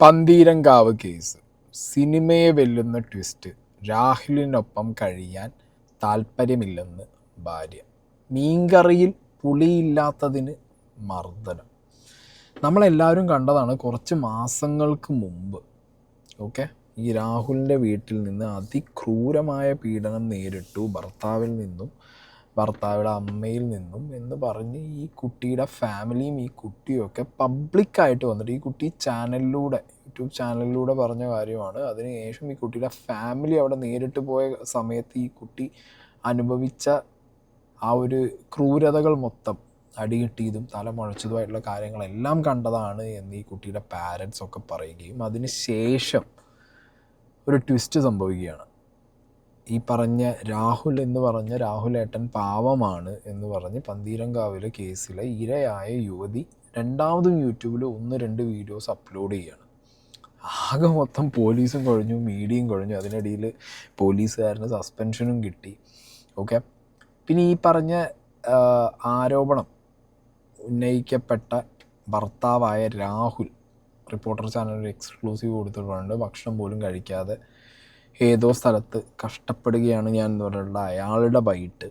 Pantheerankavu case സിനിമയെ വെല്ലുന്ന twist. രാഹുലിനൊപ്പം കഴിയാൻ താല്പര്യമില്ലെന്ന് ഭാര്യ. മീൻകറിയിൽ പുളിയില്ലാത്തതിന് മർദ്ദനം. നമ്മളെല്ലാവരും കണ്ടതാണ് കുറച്ച് മാസങ്ങൾക്ക് മുമ്പ്. ഓക്കെ, ഈ രാഹുലിൻ്റെ വീട്ടിൽ നിന്ന് അതിക്രൂരമായ പീഡനം നേരിട്ടു ഭർത്താവിൽ നിന്നും ഭർത്താവിയുടെ അമ്മയിൽ നിന്നും എന്ന് പറഞ്ഞ് ഈ കുട്ടിയുടെ ഫാമിലിയും ഈ കുട്ടിയൊക്കെ പബ്ലിക്കായിട്ട് വന്നിട്ട് ഈ കുട്ടി യൂട്യൂബ് ചാനലിലൂടെ പറഞ്ഞ കാര്യമാണ്. അതിനുശേഷം ഈ കുട്ടിയുടെ ഫാമിലി അവിടെ നേരിട്ട് പോയ സമയത്ത് ഈ കുട്ടി അനുഭവിച്ച ആ ഒരു ക്രൂരതകൾ മൊത്തം, അടികിട്ടിയതും തല മുഴച്ചതുമായിട്ടുള്ള കാര്യങ്ങളെല്ലാം കണ്ടതാണ് എന്ന് ഈ കുട്ടിയുടെ പാരൻസ് ഒക്കെ പറയുകയും അതിന് ശേഷം ഒരു ട്വിസ്റ്റ് സംഭവിക്കുകയാണ്. ഈ പറഞ്ഞ രാഹുലേട്ടൻ പാവമാണ് എന്ന് പറഞ്ഞ് പന്തീരങ്കാവിലെ കേസിലെ ഇരയായ യുവതി രണ്ടാമതും യൂട്യൂബിൽ 1-2 വീഡിയോസ് അപ്ലോഡ് ചെയ്യുകയാണ്. ആകെ മൊത്തം പോലീസും കുഴഞ്ഞു, മീഡിയയും കുഴഞ്ഞു. അതിനിടയിൽ പോലീസുകാരന് സസ്പെൻഷനും കിട്ടി. ഓക്കെ, പിന്നെ ഈ പറഞ്ഞ ആരോപണം ഉന്നയിക്കപ്പെട്ട ഭർത്താവായ രാഹുൽ റിപ്പോർട്ടർ ചാനലിൽ എക്സ്ക്ലൂസീവ് കൊടുത്തിട്ടുണ്ട്. ഭക്ഷണം പോലും കഴിക്കാതെ ഏതോ സ്ഥലത്ത് കഷ്ടപ്പെടുകയാണ് ഞാൻ എന്ന് പറഞ്ഞിട്ടുള്ള അയാളുടെ ബൈറ്റ്.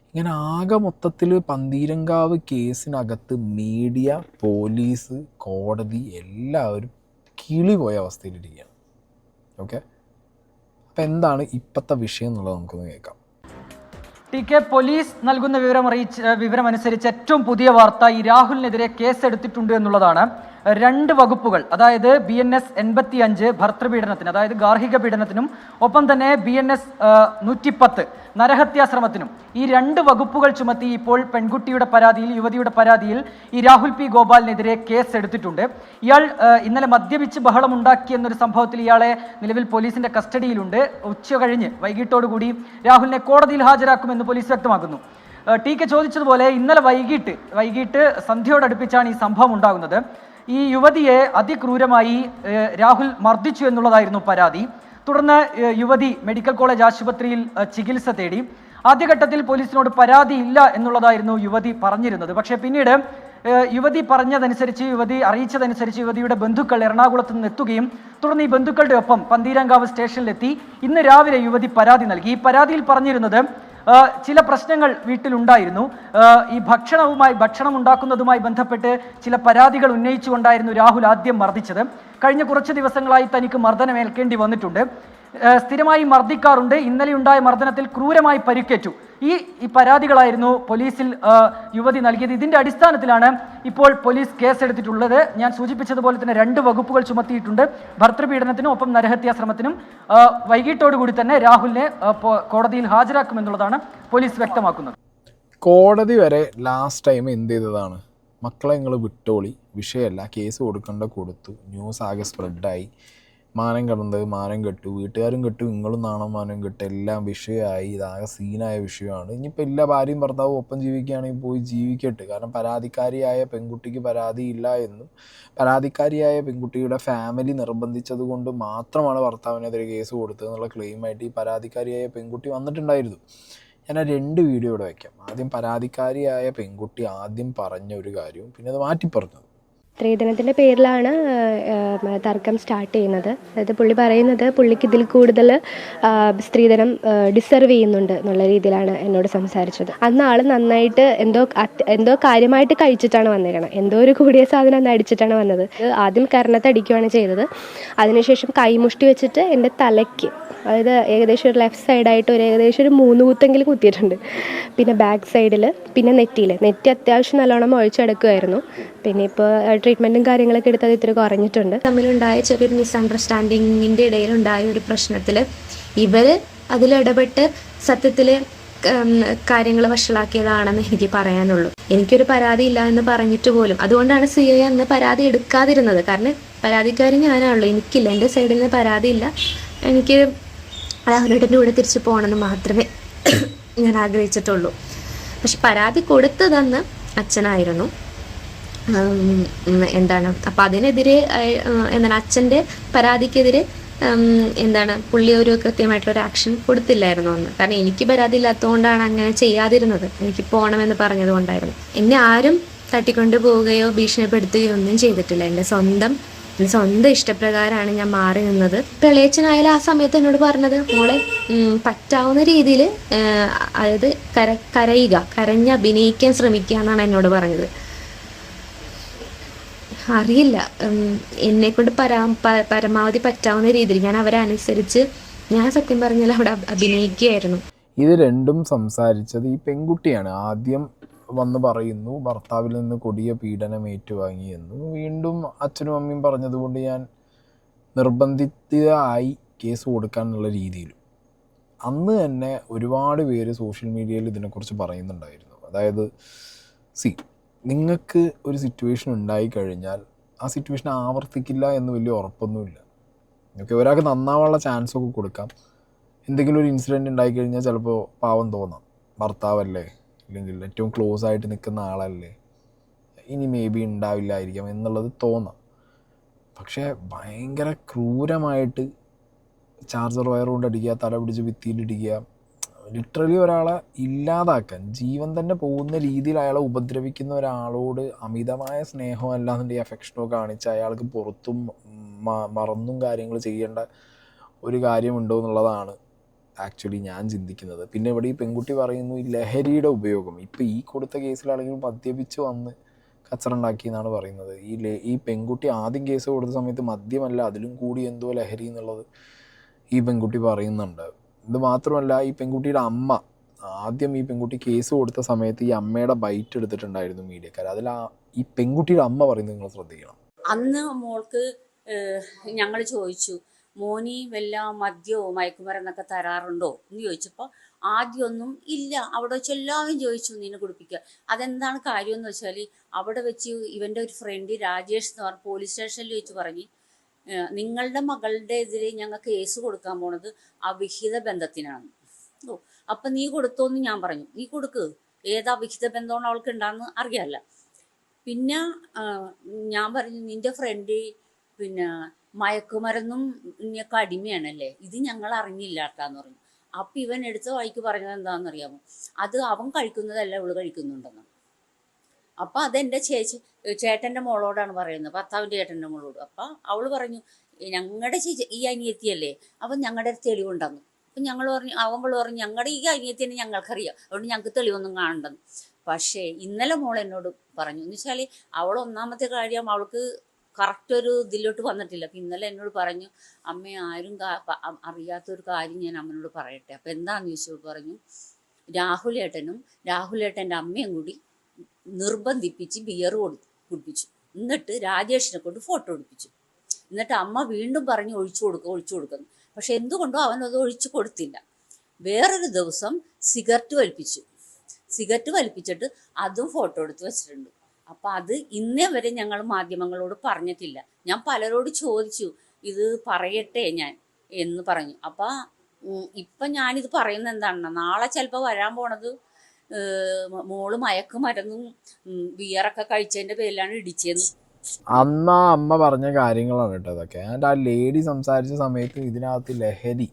ഇങ്ങനെ ആകെ മൊത്തത്തിൽ പന്തീരങ്കാവ് കേസിനകത്ത് മീഡിയ, പോലീസ്, കോടതി എല്ലാവരും കിളി പോയ അവസ്ഥയിലിരിക്കുകയാണ്. ഓക്കെ, അപ്പം എന്താണ് ഇപ്പോഴത്തെ വിഷയം എന്നുള്ളത് നമുക്കൊന്ന് കേൾക്കാം. ടി.കെ. പോലീസ് നൽകുന്ന വിവരമനുസരിച്ച് ഏറ്റവും പുതിയ വാർത്ത ഈ രാഹുലിനെതിരെ കേസെടുത്തിട്ടുണ്ട് എന്നുള്ളതാണ്. 2 വകുപ്പുകൾ, അതായത് BNS 85 ഭർതൃപീഡനത്തിന്, അതായത് ഗാർഹിക പീഡനത്തിനും, ഒപ്പം തന്നെ BNS 110 നരഹത്യാശ്രമത്തിനും, ഈ 2 വകുപ്പുകൾ ചുമത്തി ഇപ്പോൾ യുവതിയുടെ പരാതിയിൽ ഈ രാഹുൽ P. ഗോപാലിനെതിരെ കേസ് എടുത്തിട്ടുണ്ട്. ഇയാൾ ഇന്നലെ മദ്യപിച്ച് ബഹളമുണ്ടാക്കിയെന്നൊരു സംഭവത്തിൽ ഇയാളെ നിലവിൽ പോലീസിന്റെ കസ്റ്റഡിയിലുണ്ട്. ഉച്ച കഴിഞ്ഞ് വൈകിട്ടോടുകൂടി രാഹുലിനെ കോടതിയിൽ ഹാജരാക്കുമെന്ന് പോലീസ് വ്യക്തമാക്കുന്നു. ടി.കെ. ചോദിച്ചതുപോലെ ഇന്നലെ വൈകിട്ട് സന്ധ്യയോടടുപ്പിച്ചാണ് ഈ സംഭവം ഉണ്ടാകുന്നത്. ഈ യുവതിയെ അതിക്രൂരമായി രാഹുൽ മർദ്ദിച്ചു എന്നുള്ളതായിരുന്നു പരാതി. തുടർന്ന് യുവതി മെഡിക്കൽ കോളേജ് ആശുപത്രിയിൽ ചികിത്സ തേടി. ആദ്യഘട്ടത്തിൽ പോലീസിനോട് പരാതിയില്ല എന്നുള്ളതായിരുന്നു യുവതി പറഞ്ഞിരുന്നത്. പക്ഷേ പിന്നീട് യുവതി അറിയിച്ചതനുസരിച്ച് യുവതിയുടെ ബന്ധുക്കൾ എറണാകുളത്ത് നിന്ന് എത്തുകയും തുടർന്ന് ഈ ബന്ധുക്കളുടെ ഒപ്പം പന്തീരങ്കാവ് സ്റ്റേഷനിലെത്തി ഇന്ന് രാവിലെ യുവതി പരാതി നൽകി. ഈ പരാതിയിൽ പറഞ്ഞിരുന്നത് ചില പ്രശ്നങ്ങൾ വീട്ടിലുണ്ടായിരുന്നു. ഈ ഭക്ഷണം ഉണ്ടാക്കുന്നതുമായി ബന്ധപ്പെട്ട് ചില പരാതികൾ ഉന്നയിച്ചുകൊണ്ടായിരുന്നു രാഹുൽ ആദ്യം മർദ്ദിച്ചത്. കഴിഞ്ഞ കുറച്ച് ദിവസങ്ങളായി തനിക്ക് മർദ്ദനമേൽക്കേണ്ടി വന്നിട്ടുണ്ട്, സ്ഥിരമായി മർദ്ദിക്കാറുണ്ട്, ഇന്നലെ ഉണ്ടായ മർദ്ദനത്തിൽ ക്രൂരമായി പരിക്കേറ്റു. ഈ പരാതികളായിരുന്നു പോലീസിൽ യുവതി നൽകിയത്. ഇതിന്റെ അടിസ്ഥാനത്തിലാണ് ഇപ്പോൾ പോലീസ് കേസെടുത്തിട്ടുള്ളത്. ഞാൻ സൂചിപ്പിച്ചതുപോലെ തന്നെ 2 വകുപ്പുകൾ ചുമത്തിയിട്ടുണ്ട്. ഭർതൃപീഡനത്തിനും ഒപ്പം നരഹത്യാശ്രമത്തിനും. വൈകിട്ടോടുകൂടി തന്നെ രാഹുലിനെ കോടതിയിൽ ഹാജരാക്കുമെന്നുള്ളതാണ് പോലീസ് വ്യക്തമാക്കുന്നത്. കോടതി വരെ ലാസ്റ്റ് ടൈം എന്ത് ചെയ്തതാണ്, മക്കളെ നിങ്ങൾ വിട്ടോളി, വിഷയമല്ല, കേസ് കൊടുത്തു, ന്യൂസ് ആകെ സ്പ്രെഡായി, മാനം കടന്നത് മാനം കെട്ടു, വീട്ടുകാരും കെട്ടു, നിങ്ങളും നാണം മാനം കെട്ടു, എല്ലാം വിഷയമായി, ഇതാകെ സീനായ വിഷയമാണ്. ഇനിയിപ്പോൾ എല്ലാ ഭാര്യയും ഭർത്താവും ഒപ്പം ജീവിക്കുകയാണെങ്കിൽ പോയി ജീവിക്കട്ടെ. കാരണം പരാതിക്കാരിയായ പെൺകുട്ടിക്ക് പരാതിയില്ല എന്നും പരാതിക്കാരിയായ പെൺകുട്ടിയുടെ ഫാമിലി നിർബന്ധിച്ചത് കൊണ്ട് മാത്രമാണ് ഭർത്താവിനെതിരെ കേസ് കൊടുത്തതെന്നുള്ള ക്ലെയിമായിട്ട് ഈ പരാതിക്കാരിയായ പെൺകുട്ടി വന്നിട്ടുണ്ടായിരുന്നു. ഞാൻ 2 വീഡിയോ ഇവിടെ വയ്ക്കാം. ആദ്യം പരാതിക്കാരിയായ പെൺകുട്ടി ആദ്യം പറഞ്ഞ ഒരു കാര്യവും പിന്നെ അത് മാറ്റി പറഞ്ഞത്. സ്ത്രീധനത്തിൻ്റെ പേരിലാണ് തർക്കം സ്റ്റാർട്ട് ചെയ്യുന്നത്. അതായത് പുള്ളി പറയുന്നത് പുള്ളിക്ക് ഇതിൽ കൂടുതൽ സ്ത്രീധനം ഡിസർവ് ചെയ്യുന്നുണ്ട് എന്നുള്ള രീതിയിലാണ് എന്നോട് സംസാരിച്ചത്. അന്ന് ആൾ നന്നായിട്ട് എന്തോ കാര്യമായിട്ട് കഴിച്ചിട്ടാണ് വന്നിരിക്കണം. എന്തോ ഒരു കൂടിയ സാധനം അന്ന് അടിച്ചിട്ടാണ് വന്നത്. ആദ്യം കരണത്തടിക്കുകയാണ് ചെയ്തത്. അതിനുശേഷം കൈമുഷ്ടി വെച്ചിട്ട് എൻ്റെ തലയ്ക്ക്, അതായത് ഏകദേശം ഒരു ലെഫ്റ്റ് സൈഡായിട്ട് ഏകദേശം ഒരു 3 കുത്തെങ്കിലും കുത്തിയിട്ടുണ്ട്. പിന്നെ ബാക്ക് സൈഡിൽ, പിന്നെ നെറ്റി അത്യാവശ്യം നല്ലോണം ഒഴിച്ചെടുക്കുമായിരുന്നു. പിന്നെ ഇപ്പോൾ ട്രീറ്റ്മെൻറ്റും കാര്യങ്ങളൊക്കെ എടുത്തത് ഇത്തിരി കുറഞ്ഞിട്ടുണ്ട്. തമ്മിലുണ്ടായ ചെറിയൊരു മിസ്അണ്ടർസ്റ്റാൻഡിങ്ങിൻ്റെ ഇടയിലുണ്ടായ ഒരു പ്രശ്നത്തിൽ ഇവർ അതിലിടപെട്ട് സത്യത്തിൽ കാര്യങ്ങൾ വഷളാക്കിയതാണെന്ന് എനിക്ക് പറയാനുള്ളൂ. എനിക്കൊരു പരാതി ഇല്ല എന്ന് പറഞ്ഞിട്ട് പോലും, അതുകൊണ്ടാണ് CI അന്ന് പരാതി എടുക്കാതിരുന്നത്. കാരണം പരാതിക്കാരി ഞാനാണല്ലോ, എനിക്കില്ല, എൻ്റെ സൈഡിൽ നിന്ന് പരാതിയില്ല, എനിക്ക് രാഹുലേട്ടൻ്റെ കൂടെ തിരിച്ചു പോകണമെന്ന് മാത്രമേ ഞാൻ ആഗ്രഹിച്ചിട്ടുള്ളൂ. പക്ഷെ പരാതി കൊടുത്തതന്ന് അച്ഛനായിരുന്നു. അപ്പം അതിനെതിരെ അച്ഛൻ്റെ പരാതിക്കെതിരെ പുള്ളി ഒരു കൃത്യമായിട്ടുള്ളൊരു ആക്ഷൻ കൊടുത്തില്ലായിരുന്നു അന്ന്. കാരണം എനിക്ക് പരാതി ഇല്ലാത്തതുകൊണ്ടാണ് അങ്ങനെ ചെയ്യാതിരുന്നത്. എനിക്ക് പോകണമെന്ന് പറഞ്ഞത് കൊണ്ടായിരുന്നു. എന്നെ ആരും തട്ടിക്കൊണ്ടു പോവുകയോ ഭീഷണിപ്പെടുത്തുകയോ ഒന്നും ചെയ്തിട്ടില്ല. എൻ്റെ സ്വന്തം സ്വന്തം ഇഷ്ടപ്രകാരമാണ് ഞാൻ മാറി നിന്നത്. ഇളയച്ചനായാലും ആ സമയത്ത് എന്നോട് പറഞ്ഞത്, മോളെ പറ്റാവുന്ന രീതിയിൽ അതായത് കരഞ്ഞ് അഭിനയിക്കാൻ ശ്രമിക്കുക എന്നാണ് എന്നോട് പറഞ്ഞത്. അറിയില്ല, എന്നെക്കൊണ്ട് പരമാവധി പറ്റാവുന്ന രീതിയിൽ ഞാൻ അവരെ അനുസരിച്ച് ഞാൻ സത്യം പറഞ്ഞാൽ അവിടെ അഭിനയിക്കുകയായിരുന്നു. ഇത് രണ്ടും സംസാരിച്ചത് ഈ പെൺകുട്ടിയാണ്. ആദ്യം വന്ന് പറയുന്നു ഭർത്താവിൽ നിന്ന് കൊടിയ പീഡനം ഏറ്റുവാങ്ങിയെന്നു. വീണ്ടും അച്ഛനും അമ്മയും പറഞ്ഞതുകൊണ്ട് ഞാൻ നിർബന്ധിതമായി കേസ് കൊടുക്കാനുള്ള രീതിയിലും. അന്ന് തന്നെ ഒരുപാട് പേര് സോഷ്യൽ മീഡിയയിൽ ഇതിനെക്കുറിച്ച് പറയുന്നുണ്ടായിരുന്നു. അതായത് നിങ്ങൾക്ക് ഒരു സിറ്റുവേഷൻ ഉണ്ടായിക്കഴിഞ്ഞാൽ ആ സിറ്റുവേഷൻ ആവർത്തിക്കില്ല എന്ന് വലിയ ഉറപ്പൊന്നുമില്ല. ഒരാൾക്ക് നന്നാവാനുള്ള ചാൻസൊക്കെ കൊടുക്കാം. എന്തെങ്കിലും ഒരു ഇൻസിഡൻറ്റ് ഉണ്ടായിക്കഴിഞ്ഞാൽ ചിലപ്പോൾ പാവം തോന്നാം, ഭർത്താവല്ലേ, അല്ലെങ്കിൽ ഏറ്റവും ക്ലോസ് ആയിട്ട് നിൽക്കുന്ന ആളല്ലേ, ഇനി മേ ബി ഉണ്ടാവില്ലായിരിക്കാം എന്നുള്ളത് തോന്നാം. പക്ഷേ ഭയങ്കര ക്രൂരമായിട്ട് ചാർജർ വയർ കൊണ്ട് അടിക്കുക, തല പിടിച്ച് ഭിത്തിയിലിടിക്കുക, ലിറ്ററലി ഒരാളെ ഇല്ലാതാക്കാൻ, ജീവൻ തന്നെ പോകുന്ന രീതിയിൽ അയാളെ ഉപദ്രവിക്കുന്ന ഒരാളോട് അമിതമായ സ്നേഹമോ അല്ലാന്നുണ്ടെങ്കിൽ അഫെക്ഷനോ കാണിച്ച് അയാൾക്ക് പുറത്തും മറന്നും കാര്യങ്ങൾ ചെയ്യേണ്ട ഒരു കാര്യമുണ്ടോ എന്നുള്ളതാണ് ആക്ച്വലി ഞാൻ ചിന്തിക്കുന്നത്. പിന്നെ ഇവിടെ ഈ പെൺകുട്ടി പറയുന്നു ഈ ലഹരിയുടെ ഉപയോഗം. ഇപ്പോൾ ഈ കൊടുത്ത കേസിലാണെങ്കിലും മദ്യപിച്ച് വന്ന് കച്ചറുണ്ടാക്കി എന്നാണ് പറയുന്നത്. ഈ പെൺകുട്ടി ആദ്യം കേസ് കൊടുത്ത സമയത്ത് മദ്യമല്ല അതിലും കൂടി എന്തോ ലഹരി എന്നുള്ളത് ഈ പെൺകുട്ടി പറയുന്നുണ്ട്. ഇത് മാത്രമല്ല, ഈ പെൺകുട്ടിയുടെ അമ്മ ആദ്യം ഈ പെൺകുട്ടി കേസ് കൊടുത്ത സമയത്ത് ഈ അമ്മയുടെ ബൈറ്റ് എടുത്തിട്ടുണ്ടായിരുന്നു മീഡിയക്കാർ. അതിൽ ഈ പെൺകുട്ടിയുടെ അമ്മ പറയുന്നത് നിങ്ങൾ ശ്രദ്ധിക്കണം. അന്ന് മോൾക്ക് ഞങ്ങൾ ചോദിച്ചു, മോനി വല്ല മദ്യമോ മയക്കുമരുന്നൊക്കെ തരാറുണ്ടോ എന്ന് ചോദിച്ചപ്പോൾ ആദ്യമൊന്നും ഇല്ല. അവിടെ വെച്ച് എല്ലാവരും ചോദിച്ചു നിന്നെ കുടിപ്പിക്കുക. അതെന്താണ് കാര്യമെന്ന് വെച്ചാൽ അവിടെ വെച്ച് ഇവൻ്റെ ഒരു ഫ്രണ്ട് രാജേഷ് എന്ന് പറഞ്ഞ പോലീസ് സ്റ്റേഷനിൽ വെച്ച് പറഞ്ഞ്, നിങ്ങളുടെ മകളുടെ എതിരെ ഞങ്ങൾ കേസ് കൊടുക്കാൻ പോണത് അവിഹിത ബന്ധത്തിനാണ്. അപ്പം നീ കൊടുത്തോന്ന് ഞാൻ പറഞ്ഞു. നീ കൊടുക്ക്, ഏത് അവിഹിത ബന്ധമാണ് അവൾക്ക് ഉണ്ടാകുന്ന അറിയാമല്ല. പിന്നെ ഞാൻ പറഞ്ഞു, നിൻ്റെ ഫ്രണ്ട് പിന്നെ മയക്കുമരുന്നും ഇനിയൊക്കെ അടിമയാണല്ലേ, ഇത് ഞങ്ങൾ അറിഞ്ഞില്ലാട്ടാന്ന് പറഞ്ഞു. അപ്പം ഇവൻ എടുത്ത വഴിക്ക് പറഞ്ഞത് എന്താണെന്നറിയാമോ, അത് അവൻ കഴിക്കുന്നതല്ല ഇവള് കഴിക്കുന്നുണ്ടെന്ന്. അപ്പം അതെൻ്റെ ചേട്ടൻ്റെ മോളോടാണ് പറയുന്നത്, ഭർത്താവിൻ്റെ ചേട്ടൻ്റെ മോളോട്. അപ്പം അവൾ പറഞ്ഞു, ഞങ്ങളുടെ ഈ അനിയത്തിയല്ലേ, അപ്പം ഞങ്ങളുടെ തെളിവുണ്ടെന്ന്. അപ്പം ഞങ്ങൾ പറഞ്ഞു, അവങ്ങൾ പറഞ്ഞു, ഞങ്ങളുടെ ഈ അനിയത്തിനെ ഞങ്ങൾക്കറിയാം, അതുകൊണ്ട് ഞങ്ങൾക്ക് തെളിവൊന്നും കാണണ്ടെന്ന്. പക്ഷേ ഇന്നലെ മോൾ എന്നോട് പറഞ്ഞു എന്ന് വെച്ചാൽ അവൾ ഒന്നാമത്തെ കാര്യം അവൾക്ക് കറക്റ്റ് ഒരു ഇതിലോട്ട് വന്നിട്ടില്ല. അപ്പം ഇന്നലെ എന്നോട് പറഞ്ഞു, അമ്മ ആരും അറിയാത്തൊരു കാര്യം ഞാൻ അമ്മനോട് പറയട്ടെ. അപ്പം എന്താണെന്ന് ചോദിച്ചപ്പോൾ പറഞ്ഞു, രാഹുലേട്ടൻ്റെ അമ്മയും കൂടി നിർബന്ധിപ്പിച്ച് ബിയർ കുടിപ്പിച്ചു. എന്നിട്ട് രാജേഷിനെ കൊണ്ട് ഫോട്ടോ എടുപ്പിച്ചു. എന്നിട്ട് അമ്മ വീണ്ടും പറഞ്ഞ് ഒഴിച്ചു കൊടുക്കുന്നു. പക്ഷെ എന്തുകൊണ്ടോ അവനത് ഒഴിച്ചു കൊടുത്തില്ല. വേറൊരു ദിവസം സിഗരറ്റ് വലിപ്പിച്ചിട്ട് അതും ഫോട്ടോ എടുത്ത് വെച്ചിട്ടുണ്ട്. അപ്പം അത് ഇന്നേ വരെ ഞങ്ങൾ മാധ്യമങ്ങളോട് പറഞ്ഞിട്ടില്ല. ഞാൻ പലരോട് ചോദിച്ചു ഇത് പറയട്ടെ ഞാൻ എന്ന് പറഞ്ഞു. അപ്പം ഇപ്പം ഞാനിത് പറയുന്നത് എന്താണെന്ന്, നാളെ ചിലപ്പോൾ വരാൻ പോണത് മോള് മയക്കുമരുന്നും ബിയറൊക്കെ കഴിച്ചതിൻ്റെ പേരിലാണ് ഇടിച്ചതെന്ന്. അന്ന് ആ അമ്മ പറഞ്ഞ കാര്യങ്ങളാണ് കേട്ടോ അതൊക്കെ. ആൻഡ് ആ ലേഡി സംസാരിച്ച സമയത്ത് ഇതിനകത്ത് ലഹരി,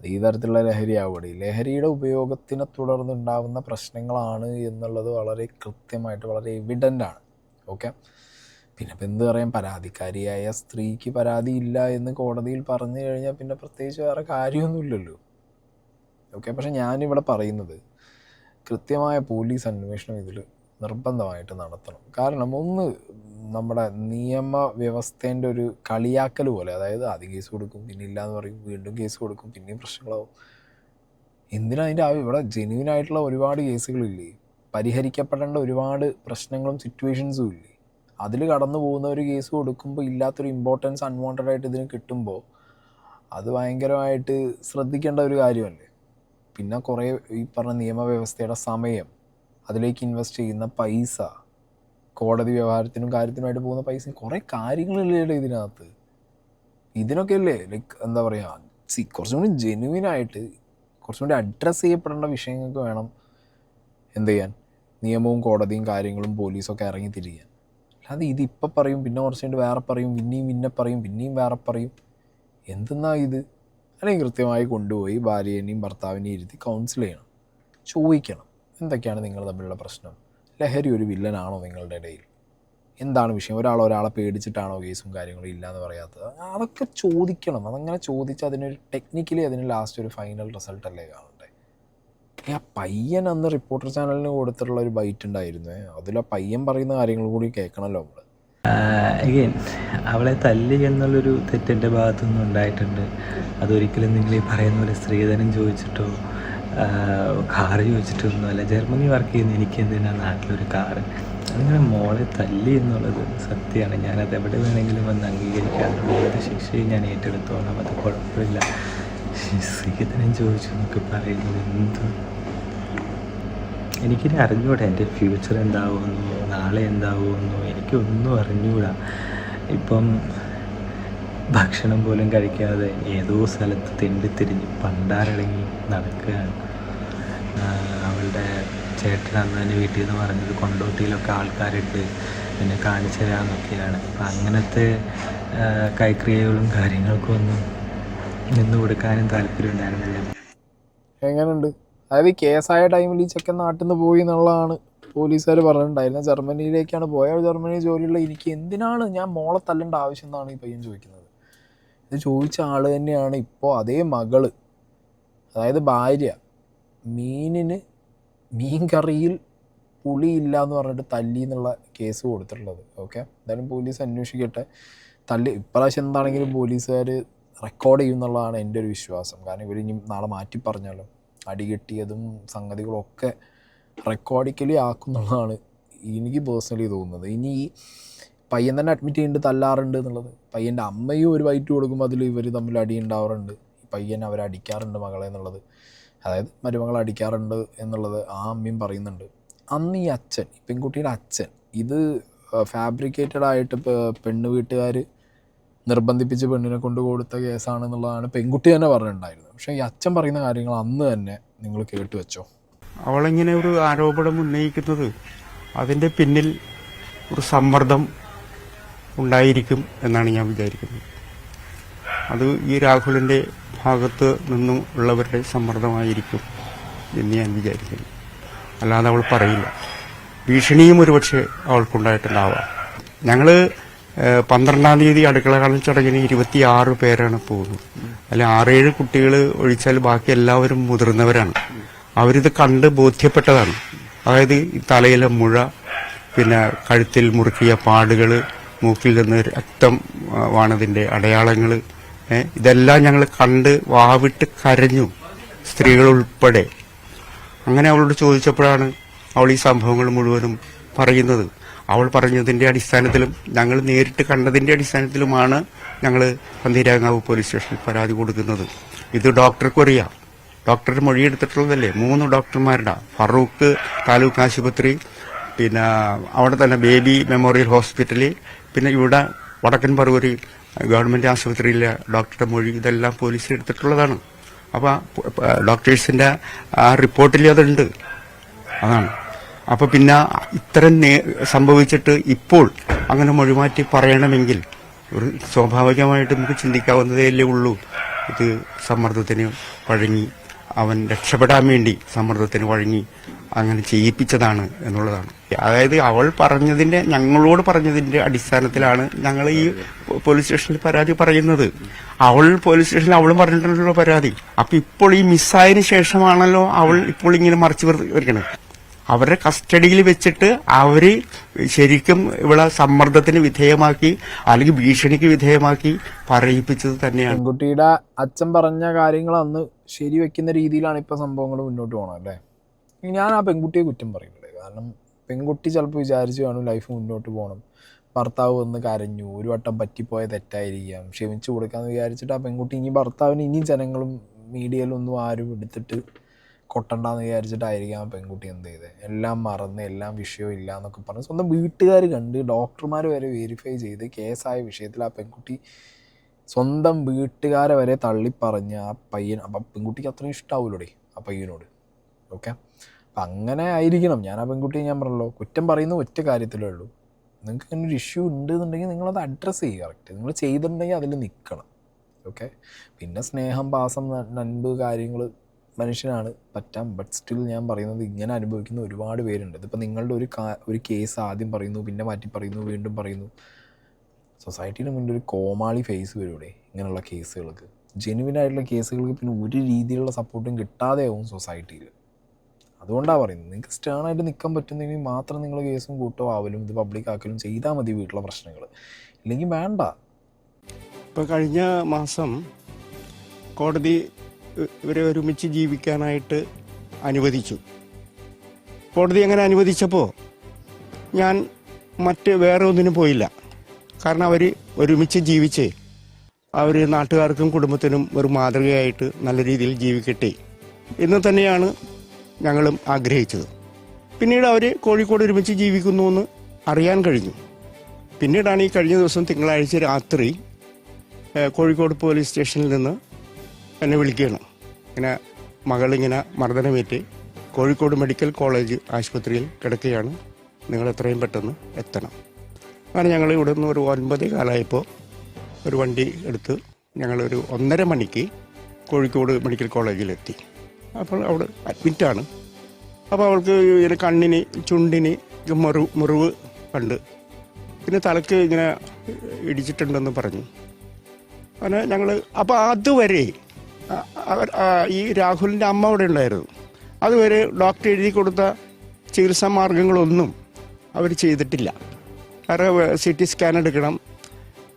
ഈ തരത്തിലുള്ള ലഹരി ആവുകയാണ്. ലഹരിയുടെ ഉപയോഗത്തിനെ തുടർന്നുണ്ടാകുന്ന പ്രശ്നങ്ങളാണ് എന്നുള്ളത് വളരെ കൃത്യമായിട്ട് വളരെ എവിഡൻ്റ് ആണ്. ഓക്കെ, പിന്നെ ഇപ്പം എന്ത് പറയാം, പരാതിക്കാരിയായ സ്ത്രീക്ക് പരാതിയില്ല എന്ന് കോടതിയിൽ പറഞ്ഞു കഴിഞ്ഞാൽ പിന്നെ പ്രത്യേകിച്ച് വേറെ കാര്യമൊന്നുമില്ലല്ലോ. ഓക്കെ, പക്ഷെ ഞാനിവിടെ പറയുന്നത് കൃത്യമായ പോലീസ് അന്വേഷണം ഇതിൽ നിർബന്ധമായിട്ട് നടത്തണം. കാരണം ഒന്ന്, നമ്മുടെ നിയമവ്യവസ്ഥേൻ്റെ ഒരു കളിയാക്കൽ പോലെ, അതായത് ആദ്യം കേസ് കൊടുക്കും പിന്നെ ഇല്ലയെന്ന് പറയും, വീണ്ടും കേസ് കൊടുക്കും പിന്നെയും പ്രശ്നങ്ങളാവും. എന്തിനാ അതിൻ്റെ ഇവിടെ ജെന്യൂനായിട്ടുള്ള ഒരുപാട് കേസുകളില്ലേ, പരിഹരിക്കപ്പെടേണ്ട ഒരുപാട് പ്രശ്നങ്ങളും സിറ്റുവേഷൻസും ഇല്ലേ, അതിൽ കടന്നു പോകുന്ന ഒരു കേസ് കൊടുക്കുമ്പോൾ ഇല്ലാത്തൊരു ഇമ്പോർട്ടൻസ് അൺവാണ്ടഡ് ആയിട്ട് ഇതിന് കിട്ടുമ്പോൾ അത് ഭയങ്കരമായിട്ട് ശ്രദ്ധിക്കേണ്ട ഒരു കാര്യമല്ലേ. പിന്നെ കുറേ ഈ പറഞ്ഞ നിയമവ്യവസ്ഥയുടെ സമയം, അതിലേക്ക് ഇൻവെസ്റ്റ് ചെയ്യുന്ന പൈസ, കോടതി വ്യവഹാരത്തിനും കാര്യത്തിനുമായിട്ട് പോകുന്ന പൈസ, കുറേ കാര്യങ്ങളില്ലേ ഇതിനകത്ത്. ഇതിനൊക്കെ അല്ലേ എന്താ പറയുക, കുറച്ചും കൂടി ജെന്യുവിനായിട്ട് കുറച്ചും കൂടി അഡ്രസ്സ് ചെയ്യപ്പെടേണ്ട വിഷയങ്ങൾക്ക് വേണം എന്ത് ചെയ്യാൻ, നിയമവും കോടതിയും കാര്യങ്ങളും പോലീസൊക്കെ ഇറങ്ങി തിരിയാൻ. അല്ലാതെ ഇതിപ്പോൾ പറയും പിന്നെ കുറച്ച് കഴിഞ്ഞിട്ട് വേറെ പറയും, പിന്നെ പറയും പിന്നെയും വേറെ പറയും, എന്തെന്നാ ഇത്? അല്ലെങ്കിൽ കൃത്യമായി കൊണ്ടുപോയി ഭാര്യേനെയും ഭർത്താവിനെയും ഇരുത്തി കൗൺസിൽ ചെയ്യണം, ചോദിക്കണം എന്തൊക്കെയാണ് നിങ്ങൾ തമ്മിലുള്ള പ്രശ്നം, ലഹരി ഒരു വില്ലനാണോ നിങ്ങളുടെ ഇടയിൽ, എന്താണ് വിഷയം, ഒരാളെ പേടിച്ചിട്ടാണോ കേസും കാര്യങ്ങളും ഇല്ലയെന്ന് പറയാത്തത്? അതൊക്കെ ചോദിക്കണം. അതങ്ങനെ ചോദിച്ച് അതിനൊരു ടെക്നിക്കലി അതിന് ലാസ്റ്റ് ഒരു ഫൈനൽ റിസൾട്ടല്ലേ കാണണ്ടേ. ആ പയ്യൻ അന്ന് റിപ്പോർട്ടർ ചാനലിന് കൊടുത്തിട്ടുള്ള ഒരു ബൈറ്റ് ഉണ്ടായിരുന്നു, അതിൽ ആ പയ്യൻ പറയുന്ന കാര്യങ്ങൾ കൂടി കേൾക്കണമല്ലോ നമ്മൾ. അഗെയിൻ അവളെ തല്ലി എന്നുള്ളൊരു തെറ്റെൻ്റെ ഭാഗത്തുനിന്നും ഉണ്ടായിട്ടുണ്ട്. അതൊരിക്കലും നിങ്ങൾ ഈ പറയുന്ന പോലെ സ്ത്രീധനം ചോദിച്ചിട്ടോ കാറ് ചോദിച്ചിട്ടോ ഒന്നുമല്ല. ജർമ്മനി വർക്ക് ചെയ്യുന്ന എനിക്ക് എന്തിനാണ് നാട്ടിലൊരു കാറ്? അങ്ങനെ മോളെ തല്ലി എന്നുള്ളത് സത്യമാണ്. ഞാനത് എവിടെ വേണമെങ്കിലും വന്ന് അംഗീകരിക്കാറുണ്ട്. ഏത് ശിക്ഷയും ഞാൻ ഏറ്റെടുത്തോളാം, അത് കുഴപ്പമില്ല. സ്ത്രീധനം ചോദിച്ചു എന്നൊക്കെ പറയുന്നത് എന്ത്? എനിക്കിനി അറിഞ്ഞൂടാ എൻ്റെ ഫ്യൂച്ചർ എന്താവുമെന്നോ നാളെ എന്താവുമെന്നോ എനിക്കൊന്നും അറിഞ്ഞൂടാ. ഇപ്പം ഭക്ഷണം പോലും കഴിക്കാതെ ഏതോ സ്ഥലത്ത് തെണ്ടിത്തിരിഞ്ഞ് പണ്ടാരടങ്ങി നടക്കുകയാണ്. അവളുടെ ചേട്ടൻ അന്ന് തന്നെ വീട്ടിൽ നിന്ന് പറഞ്ഞത് കൊണ്ടോട്ടിയിലൊക്കെ ആൾക്കാരിട്ട് പിന്നെ കാണിച്ചു തരാമെന്നൊക്കെയാണ്. അപ്പം അങ്ങനത്തെ കൈക്രിയകളും കാര്യങ്ങൾക്കും ഒന്നും നിന്ന് കൊടുക്കാനും താല്പര്യം ഉണ്ടായിരുന്നില്ല. എങ്ങനെയുണ്ട്? അതായത് ഈ കേസായ ടൈമിൽ ഈ ചെക്കൻ നാട്ടിൽ നിന്ന് പോയി എന്നുള്ളതാണ് പോലീസുകാർ പറഞ്ഞിട്ടുണ്ടായിരുന്നത്. ജർമ്മനിയിലേക്കാണ് പോയത്. ജർമ്മനി ജോലിയുള്ള എനിക്ക് എന്തിനാണ് ഞാൻ മോളെ തല്ലേണ്ട ആവശ്യം എന്നാണ് ഈ പയ്യൻ ചോദിക്കുന്നത്. ഇത് ചോദിച്ച ആൾ തന്നെയാണ് ഇപ്പോൾ അതേ മകള്, അതായത് ഭാര്യ, മീൻ കറിയിൽ പുളിയില്ല എന്ന് പറഞ്ഞിട്ട് തല്ലി എന്നുള്ള കേസ് കൊടുത്തിട്ടുള്ളത്. ഓക്കെ, എന്തായാലും പോലീസ് അന്വേഷിക്കട്ടെ. ഇപ്രാവശ്യം എന്താണെങ്കിലും പോലീസുകാർ റെക്കോർഡ് ചെയ്യും എന്നുള്ളതാണ് എൻ്റെ ഒരു വിശ്വാസം. കാരണം ഇവർ ഇനി നാളെ മാറ്റി പറഞ്ഞാലോ അടി കിട്ടിയതും സംഗതികളൊക്കെ റെക്കോർഡിക്കലി ആക്കുന്നുള്ളതാണ് എനിക്ക് പേഴ്സണലി തോന്നുന്നത്. ഇനി ഈ പയ്യൻ തന്നെ അഡ്മിറ്റ് ചെയ്യുന്നുണ്ട് തല്ലാറുണ്ട് എന്നുള്ളത്. പയ്യൻ്റെ അമ്മയും ഒരു വൈറ്റ് കൊടുക്കുമ്പോൾ അതിൽ ഇവർ തമ്മിൽ അടി ഉണ്ടാവാറുണ്ട്. ഈ പയ്യൻ അവരെ അടിക്കാറുണ്ട് മകളെ എന്നുള്ളത്, അതായത് മരുമകളെ അടിക്കാറുണ്ട് എന്നുള്ളത് ആ അമ്മയും പറയുന്നുണ്ട്. അന്ന് ഈ അച്ഛൻ, ഈ പെൺകുട്ടിയുടെ അച്ഛൻ, ഇത് ഫാബ്രിക്കേറ്റഡ് ആയിട്ട് പെണ്ണ് വീട്ടുകാർ നിർബന്ധിപ്പിച്ച് പെണ്ണിനെ കൊണ്ട് കൊടുത്ത കേസാണെന്നുള്ളതാണ് പെൺകുട്ടി തന്നെ പറഞ്ഞിട്ടുണ്ടായിരുന്നത്. പക്ഷേ ഈ അച്ഛൻ പറയുന്ന കാര്യങ്ങൾ അന്ന് തന്നെ നിങ്ങൾ കേട്ടു വെച്ചോ. അവളിങ്ങനെ ഒരു ആരോപണം ഉന്നയിക്കുന്നത് അതിൻ്റെ പിന്നിൽ ഒരു സമ്മർദ്ദം ഉണ്ടായിരിക്കും എന്നാണ് ഞാൻ വിചാരിക്കുന്നത്. അത് ഈ രാഹുലിൻ്റെ ഭാഗത്ത് നിന്നും ഉള്ളവരുടെ സമ്മർദ്ദമായിരിക്കും എന്ന് ഞാൻ വിചാരിക്കുന്നു. അല്ലാതെ അവൾ പറയില്ല. ഭീഷണിയും ഒരുപക്ഷെ അവൾക്കുണ്ടായിട്ടുണ്ടാവാം. ഞങ്ങൾ 12-ാം തീയതി അടുക്കള കാണൽ ചടങ്ങിന് 26 പേരാണ് പോകുന്നത്. അതിൽ 6-7 കുട്ടികൾ ഒഴിച്ചാൽ ബാക്കി എല്ലാവരും മുതിർന്നവരാണ്. അവരിത് കണ്ട് ബോധ്യപ്പെട്ടതാണ്. അതായത് ഈ തലയിലെ മുഴ, പിന്നെ കഴുത്തിൽ മുറുക്കിയ പാടുകൾ, മൂക്കിൽ നിന്ന് രക്തം വാണതിൻ്റെ അടയാളങ്ങൾ, ഇതെല്ലാം ഞങ്ങൾ കണ്ട് വാവിട്ട് കരഞ്ഞു, സ്ത്രീകൾ ഉൾപ്പെടെ. അങ്ങനെ അവളോട് ചോദിച്ചപ്പോഴാണ് അവൾ ഈ സംഭവങ്ങൾ മുഴുവനും പറയുന്നത്. അവൾ പറഞ്ഞതിൻ്റെ അടിസ്ഥാനത്തിലും ഞങ്ങൾ നേരിട്ട് കണ്ടതിൻ്റെ അടിസ്ഥാനത്തിലുമാണ് ഞങ്ങൾ പന്തീരാങ്കാവ് പോലീസ് സ്റ്റേഷനിൽ പരാതി കൊടുക്കുന്നത്. ഇത് ഡോക്ടർക്കും അറിയാം. ഡോക്ടർ മൊഴിയെടുത്തിട്ടുള്ളതല്ലേ, 3 ഡോക്ടർമാരുടെ, ഫറൂഖ് താലൂക്ക് ആശുപത്രി, പിന്നെ അവിടെ തന്നെ ബേബി മെമ്മോറിയൽ ഹോസ്പിറ്റലിൽ, പിന്നെ ഇവിടെ വടക്കൻ പറവൂർ ഗവൺമെൻറ് ആശുപത്രിയിലെ ഡോക്ടറുടെ മൊഴി, ഇതെല്ലാം പോലീസ് എടുത്തിട്ടുള്ളതാണ്. അപ്പോൾ ഡോക്ടേഴ്സിൻ്റെ ആ റിപ്പോർട്ടിൽ അതുണ്ട്. അതാണ്. അപ്പോൾ പിന്നെ ഇത്തരം സംഭവിച്ചിട്ട് ഇപ്പോൾ അങ്ങനെ മൊഴിമാറ്റി പറയണമെങ്കിൽ ഒരു സ്വാഭാവികമായിട്ട് നമുക്ക് ചിന്തിക്കാവുന്നതേ ഉള്ളൂ. ഇത് സമ്മർദ്ദത്തിന് വഴങ്ങി, അവൻ രക്ഷപ്പെടാൻ വേണ്ടി സമ്മർദ്ദത്തിന് വഴങ്ങി അങ്ങനെ ചെയ്യിപ്പിച്ചതാണ് എന്നുള്ളതാണ്. അതായത് അവൾ പറഞ്ഞതിന്റെ, ഞങ്ങളോട് പറഞ്ഞതിന്റെ അടിസ്ഥാനത്തിലാണ് ഞങ്ങൾ ഈ പോലീസ് സ്റ്റേഷനിൽ പരാതി പറയുന്നത്. അവൾ പോലീസ് സ്റ്റേഷനിൽ അവളും പറഞ്ഞിട്ടുണ്ടല്ലോ പരാതി. അപ്പൊ ഇപ്പോൾ ഈ മിസ്സായതിനു ശേഷമാണല്ലോ അവൾ ഇപ്പോൾ ഇങ്ങനെ മറിച്ച് വരികയാണ്. അവരുടെ കസ്റ്റഡിയിൽ വെച്ചിട്ട് അവര് ശരിക്കും ഇവിടെ സമ്മർദ്ദത്തിന് വിധേയമാക്കി അല്ലെങ്കിൽ ഭീഷണിക്ക് വിധേയമാക്കി പറയിപ്പിച്ചത് തന്നെയാണ്. പെൺകുട്ടിയുടെ അച്ഛൻ പറഞ്ഞ കാര്യങ്ങൾ അന്ന് ശരിവെക്കുന്ന രീതിയിലാണ് ഇപ്പോൾ സംഭവങ്ങൾ മുന്നോട്ട് പോകണം അല്ലേ. ഞാൻ ആ പെൺകുട്ടിയെ കുറ്റം പറയുന്നുണ്ട്. കാരണം പെൺകുട്ടി ചിലപ്പോൾ വിചാരിച്ചു കാണും ലൈഫ് മുന്നോട്ട് പോകണം, ഭർത്താവ് വന്ന് കരഞ്ഞു, ഒരു വട്ടം പറ്റിപ്പോയ തെറ്റായിരിക്കാം, ക്ഷമിച്ചു കൊടുക്കാമെന്ന് വിചാരിച്ചിട്ട് ആ പെൺകുട്ടി ഇനി ഭർത്താവിന് ഇനി ജനങ്ങളും മീഡിയയിലൊന്നും ആരും എടുത്തിട്ട് കൊട്ടണ്ടെന്ന് വിചാരിച്ചിട്ടായിരിക്കും ആ പെൺകുട്ടി എന്ത് ചെയ്തത്, എല്ലാം മറന്ന് എല്ലാം വിഷയവും ഇല്ല എന്നൊക്കെ പറഞ്ഞ് സ്വന്തം വീട്ടുകാർ കണ്ട് ഡോക്ടർമാർ വരെ വെരിഫൈ ചെയ്ത് കേസായ വിഷയത്തിൽ ആ പെൺകുട്ടി സ്വന്തം വീട്ടുകാരെ വരെ തള്ളിപ്പറഞ്ഞ് ആ പയ്യൻ, അപ്പം പെൺകുട്ടിക്ക് അത്രയും ഇഷ്ടാവൂലോടെ ആ പയ്യനോട്. ഓക്കെ, അപ്പം അങ്ങനെ ആയിരിക്കണം. ഞാൻ ആ പെൺകുട്ടിയെ ഞാൻ പറഞ്ഞല്ലോ കുറ്റം പറയുന്ന ഒറ്റ കാര്യത്തിലേ ഉള്ളൂ. നിങ്ങൾക്ക് ഇങ്ങനെ ഒരു ഇഷ്യൂ ഉണ്ട് എന്നുണ്ടെങ്കിൽ നിങ്ങളത് അഡ്രസ്സ് ചെയ്യുക. കറക്റ്റ് നിങ്ങൾ ചെയ്തിട്ടുണ്ടെങ്കിൽ അതിൽ നിൽക്കണം. ഓക്കെ, പിന്നെ സ്നേഹം, പാസം, നൻപ് കാര്യങ്ങൾ മനുഷ്യനാണ്, പറ്റാം. ബട്ട് സ്റ്റിൽ ഞാൻ പറയുന്നത് ഇങ്ങനെ അനുഭവിക്കുന്ന ഒരുപാട് പേരുണ്ട്. ഇതിപ്പോൾ നിങ്ങളുടെ ഒരു കേസ് ആദ്യം പറയുന്നു, പിന്നെ മാറ്റി പറയുന്നു, വീണ്ടും പറയുന്നു. സൊസൈറ്റിയുടെ മുന്നിൽ ഒരു കോമാളി ഫേസ് വരൂടെ ഇങ്ങനെയുള്ള കേസുകൾക്ക്. ജെനുവിനായിട്ടുള്ള കേസുകൾക്ക് പിന്നെ ഒരു രീതിയിലുള്ള സപ്പോർട്ടും കിട്ടാതെയാവും സൊസൈറ്റിയിൽ. അതുകൊണ്ടാണ് പറയുന്നത്, നിങ്ങൾക്ക് സ്റ്റേണായിട്ട് നിൽക്കാൻ പറ്റുന്നെങ്കിൽ മാത്രം നിങ്ങൾ കേസും കൂട്ടോ ആവലും ഇത് പബ്ലിക് ആക്കലും ചെയ്താൽ മതി വീട്ടിലെ പ്രശ്നങ്ങൾ. ഇല്ലെങ്കിൽ വേണ്ട. ഇപ്പോൾ കഴിഞ്ഞ മാസം കോടതി ഇവരെ ഒരുമിച്ച് ജീവിക്കാനായിട്ട് അനുവദിച്ചു. കോടതി അങ്ങനെ അനുവദിച്ചപ്പോൾ ഞാൻ വേറെ ഒന്നിനും പോയില്ല. കാരണം അവർ ഒരുമിച്ച് ജീവിച്ച് അവർ നാട്ടുകാർക്കും കുടുംബത്തിനും ഒരു മാതൃകയായിട്ട് നല്ല രീതിയിൽ ജീവിക്കട്ടെ എന്ന് തന്നെയാണ് ഞങ്ങളും ആഗ്രഹിച്ചത്. പിന്നീട് അവർ കോഴിക്കോട് ഒരുമിച്ച് ജീവിക്കുന്നു എന്ന് അറിയാൻ കഴിഞ്ഞു. പിന്നീടാണ് ഈ കഴിഞ്ഞ ദിവസം തിങ്കളാഴ്ച രാത്രി കോഴിക്കോട് പോലീസ് സ്റ്റേഷനിൽ നിന്ന് എന്നെ വിളിക്കുകയാണ്. ഇങ്ങനെ മകളിങ്ങനെ മർദ്ദനമേറ്റ് കോഴിക്കോട് മെഡിക്കൽ കോളേജ് ആശുപത്രിയിൽ കിടക്കുകയാണ്, നിങ്ങൾ എത്രയും പെട്ടെന്ന് എത്തണം. അങ്ങനെ ഞങ്ങൾ ഇവിടെ നിന്ന് ഒരു 9:15 ഒരു വണ്ടി എടുത്ത് ഞങ്ങളൊരു 1:30 മണിക്ക് കോഴിക്കോട് മെഡിക്കൽ കോളേജിലെത്തി. അപ്പോൾ അവിടെ അഡ്മിറ്റാണ്. അപ്പോൾ അവൾക്ക് ഇങ്ങനെ കണ്ണിന് ചുണ്ടിന് മുറിവ് കണ്ട്, പിന്നെ തലക്ക് ഇങ്ങനെ ഇടിച്ചിട്ടുണ്ടെന്ന് പറഞ്ഞു. അങ്ങനെ ഞങ്ങൾ അപ്പോൾ അതുവരെ ഈ രാഹുലിൻ്റെ അമ്മ അവിടെ ഉണ്ടായിരുന്നു. അതുവരെ ഡോക്ടർ എഴുതി കൊടുത്ത ചികിത്സാ മാർഗങ്ങളൊന്നും അവർ ചെയ്തിട്ടില്ല. കാരണം CT സ്കാൻ എടുക്കണം,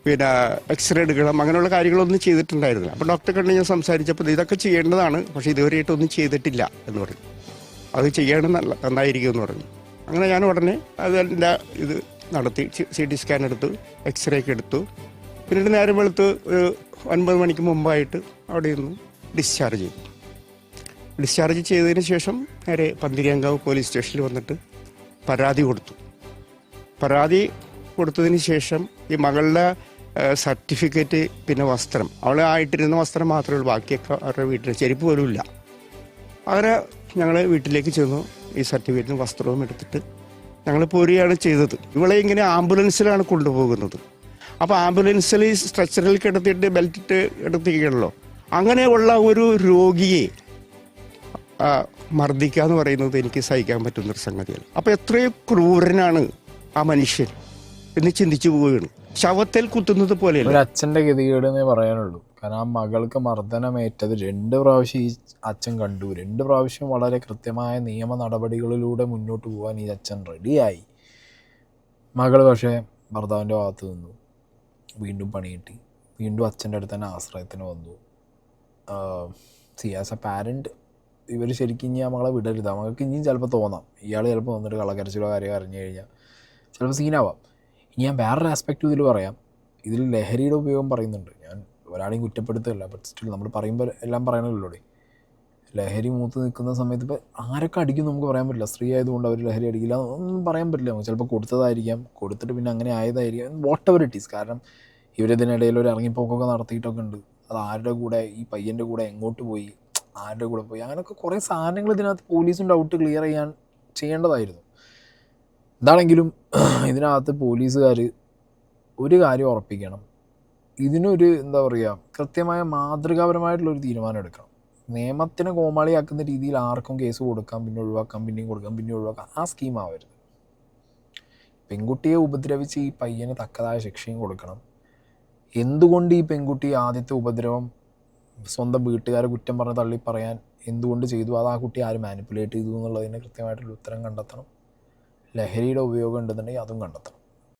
പിന്നെ എക്സ്റേ എടുക്കണം, അങ്ങനെയുള്ള കാര്യങ്ങളൊന്നും ചെയ്തിട്ടുണ്ടായിരുന്നില്ല. അപ്പോൾ ഡോക്ടറെ കണ്ട് ഞാൻ സംസാരിച്ചപ്പോൾ ഇതൊക്കെ ചെയ്യേണ്ടതാണ്, പക്ഷേ ഇതുവരെയായിട്ടൊന്നും ചെയ്തിട്ടില്ല എന്ന് പറഞ്ഞു. അത് ചെയ്യണം നന്നായിരിക്കും എന്ന് പറഞ്ഞു. അങ്ങനെ ഞാൻ ഉടനെ അതിൻ്റെ ഇത് നടത്തി CT സ്കാൻ എടുത്തു, എക്സ്റേ ഒക്കെ എടുത്തു. പിന്നീട് നേരം വെളുത്ത് ഒരു 9 മണിക്ക് മുമ്പായിട്ട് അവിടെ നിന്ന് ഡിസ്ചാർജ് ചെയ്തു. ഡിസ്ചാർജ് ചെയ്തതിന് ശേഷം നേരെ പന്തിരിയങ്കാവ് പോലീസ് സ്റ്റേഷനിൽ വന്നിട്ട് പരാതി കൊടുത്തു. പരാതി കൊടുത്തതിന് ശേഷം ഈ മകളുടെ സർട്ടിഫിക്കറ്റ്, പിന്നെ വസ്ത്രം, അവളെ ആയിട്ടിരുന്ന വസ്ത്രം മാത്രമേ ഉള്ളൂ, ബാക്കിയൊക്കെ അവരുടെ വീട്ടിൽ ചെരുപ്പ് പോലും ഇല്ല. അങ്ങനെ ഞങ്ങൾ വീട്ടിലേക്ക് ചെന്നു. ഈ സർട്ടിഫിക്കറ്റും വസ്ത്രവും എടുത്തിട്ട് ഞങ്ങൾ പോരുകയാണ് ചെയ്തത്. ഇവളെ ഇങ്ങനെ ആംബുലൻസിലാണ് കൊണ്ടുപോകുന്നത്. അപ്പോൾ ആംബുലൻസിൽ സ്ട്രെച്ചറിൽ കിടത്തിയിട്ട് ബെൽറ്റിട്ട് കിടത്തിക്കുകയാണല്ലോ. അങ്ങനെയുള്ള ഒരു രോഗിയെ മർദ്ദിക്കുക എന്ന് പറയുന്നത് എനിക്ക് സഹിക്കാൻ പറ്റുന്നൊരു സംഗതിയല്ല. അപ്പോൾ എത്രയോ ക്രൂരനാണ് ആ മനുഷ്യൻ എന്ന് ചിന്തിച്ചു പോവുകയാണ്. ശവത്തിൽ കുത്തുന്നത് പോലെയല്ല. ഒരു അച്ഛൻ്റെ ഗതികേട് എന്നേ പറയാനുള്ളൂ. കാരണം ആ മകൾക്ക് മർദ്ദനമേറ്റത് 2 പ്രാവശ്യം ഈ അച്ഛൻ കണ്ടു. 2 പ്രാവശ്യം വളരെ കൃത്യമായ നിയമ നടപടികളിലൂടെ മുന്നോട്ട് പോകാൻ ഈ അച്ഛൻ റെഡിയായി. മകൾ പക്ഷേ ഭർത്താവിൻ്റെ ഭാഗത്ത് നിന്നു, വീണ്ടും പണി കിട്ടി, വീണ്ടും അച്ഛൻ്റെ അടുത്ത് തന്നെ ആശ്രയത്തിന് വന്നു. ആസ് എ പാരൻറ്റ് ഇവർ ശരിക്കും ഇനി ആ മകളെ വിടരുത്. മകൾക്ക് ഇനിയും ചിലപ്പോൾ തോന്നാം, ഇയാൾ ചിലപ്പോൾ വന്നിട്ട് കള്ളക്കരച്ചിലോ കാര്യം അറിഞ്ഞു കഴിഞ്ഞാൽ ചിലപ്പോൾ സീനാവാം. ഇനി ഞാൻ വേറൊരു ആസ്പെക്റ്റ് ഇതിൽ പറയാം. ഇതിൽ ലഹരിയുടെ ഉപയോഗം പറയുന്നുണ്ട്. ഞാൻ ഒരാളെയും കുറ്റപ്പെടുത്തുകയല്ല, ബട്ട് സ്റ്റിൽ നമ്മൾ പറയുമ്പോൾ എല്ലാം പറയണമല്ലോ. ലഹരി മൂത്ത് നിൽക്കുന്ന സമയത്ത് ഇപ്പോൾ ആരൊക്കെ അടിക്കും നമുക്ക് പറയാൻ പറ്റില്ല. സ്ത്രീ ആയതുകൊണ്ട് അവർ ലഹരി അടിക്കില്ല ഒന്നും പറയാൻ പറ്റില്ല. ചിലപ്പോൾ കൊടുത്തതായിരിക്കാം, കൊടുത്തിട്ട് പിന്നെ അങ്ങനെ ആയതായിരിക്കാം, വാട്ട് എവർ ഇറ്റ് ഈസ്. കാരണം ഇവരിതിനിടയിൽ ഒരു ഇറങ്ങിപ്പോക്കൊക്കെ നടത്തിയിട്ടൊക്കെ ഉണ്ട്. അത് ആരുടെ കൂടെ, ഈ പയ്യൻ്റെ കൂടെ എങ്ങോട്ട് പോയി, ആരുടെ കൂടെ പോയി, അങ്ങനെയൊക്കെ കുറേ സാധനങ്ങൾ ഇതിനകത്ത് പോലീസും ഡൗട്ട് ക്ലിയർ ചെയ്യേണ്ടതായിരുന്നു. എന്താണെങ്കിലും ഇതിനകത്ത് പോലീസുകാർ ഒരു കാര്യം ഉറപ്പിക്കണം, ഇതിനൊരു എന്താ പറയുക, കൃത്യമായ മാതൃകാപരമായിട്ടുള്ളൊരു തീരുമാനം എടുക്കണം. നിയമത്തിനെ കോമാളിയാക്കുന്ന രീതിയിൽ ആർക്കും കേസ് കൊടുക്കാം, പിന്നെ ഒഴിവാക്കാം, പിന്നെയും കൊടുക്കാം, പിന്നെ ഒഴിവാക്കാം, ആ സ്കീമാവരുത്. പെൺകുട്ടിയെ ഉപദ്രവിച്ച് ഈ പയ്യന് തക്കതായ ശിക്ഷയും കൊടുക്കണം. എന്തുകൊണ്ട് ഈ പെൺകുട്ടി ആദ്യത്തെ ഉപദ്രവം സ്വന്തം വീട്ടുകാരെ കുറ്റം പറഞ്ഞ് തള്ളി പറയാൻ എന്തുകൊണ്ട് ചെയ്തു, അത് ആ കുട്ടി ആര് മാനിപ്പുലേറ്റ് ചെയ്തു എന്നുള്ളതിന് കൃത്യമായിട്ടുള്ള ഉത്തരം കണ്ടെത്തണം. ലഹരിയുടെ ഉപയോഗം ഉണ്ടെന്നുണ്ടെങ്കിൽ അതും കണ്ടെത്തണം.